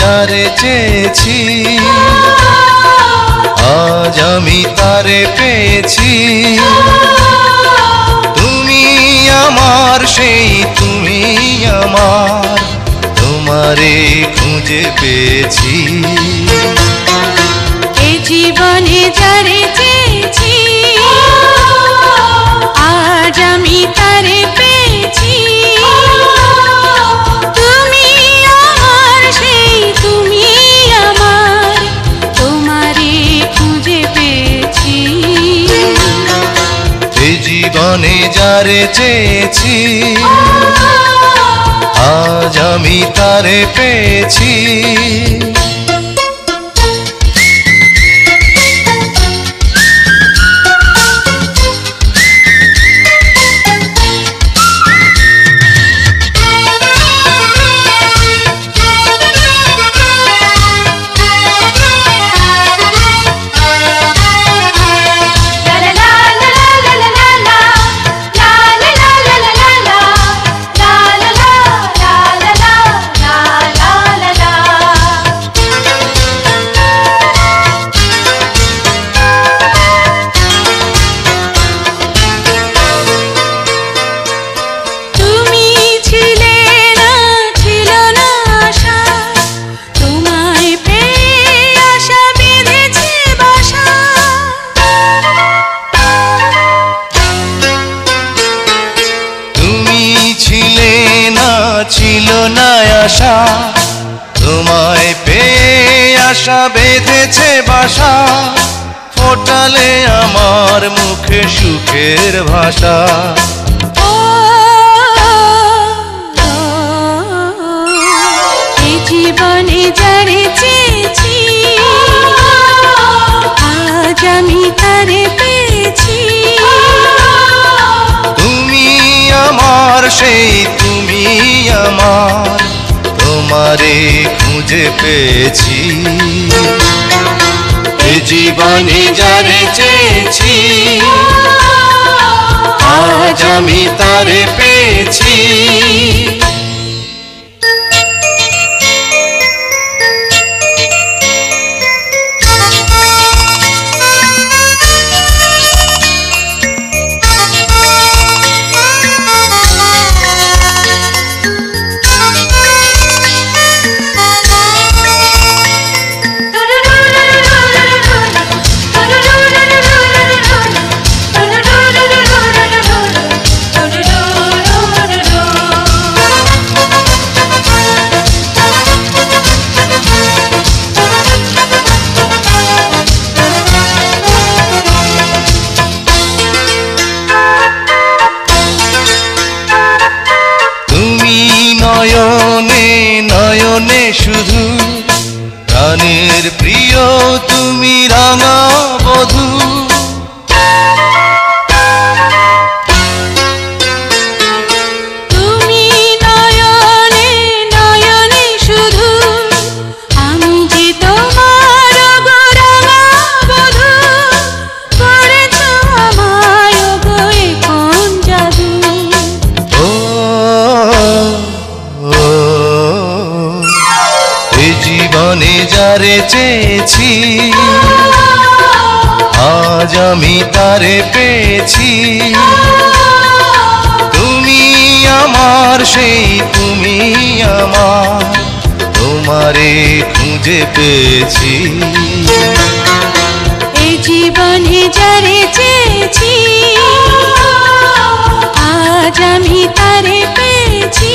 যারে চেয়েছি আজ আমি তারে পেয়েছি। তুমি আমার সেই তুমি আমার, তোমারে খুঁজে পেয়েছি। এ জীবনে যারে চেয়েছি আজ আমি তারে পেয়েছি। তুমি আমার সেই তুমি আমার, তোমারে খুঁজে পেয়েছি। এ জীবনে যারে চেয়েছি আজ আমি তারে পেয়েছি। ছিল না আশা, তোমায় পেয়ে আশা বেঁধেছে বাসা। ফোটালে আমার মুখে সুখের ভাষা। এই জীবনে যারে চেয়েছি আজ আমি তারে পেয়েছি। তুমি আমার সেই তুমি আমার, তোমারে খুঁজে পেয়েছি। এ জীবনে যারে চেয়েছি আজ আমি তারে পেয়েছি। নয়নে নয়নে শুধু প্রাণের প্রিয় তুমি রাঙা বধূ। তুমি নয়নে নয়নে শুধু, আমি যে তোমার গো রাঙা বধূ। করেছ আমায় গো এ কোন জাদু। জীবনে যারে চেয়েছি আজ আমি তারে পেয়েছি। তুমি আমার সেই তুমি আমার, তোমারে খুঁজে পেয়েছি। এই জীবনে যারে চেয়েছি আজ আমি তারে পেয়েছি।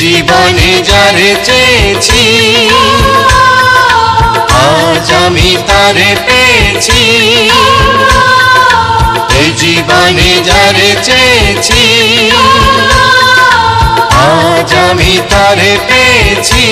জীবনে যারে চেয়েছি আজ আমি তারে পেয়েছি। এই জীবনে যারে চেয়েছি আজ আমি তারে পেয়েছি।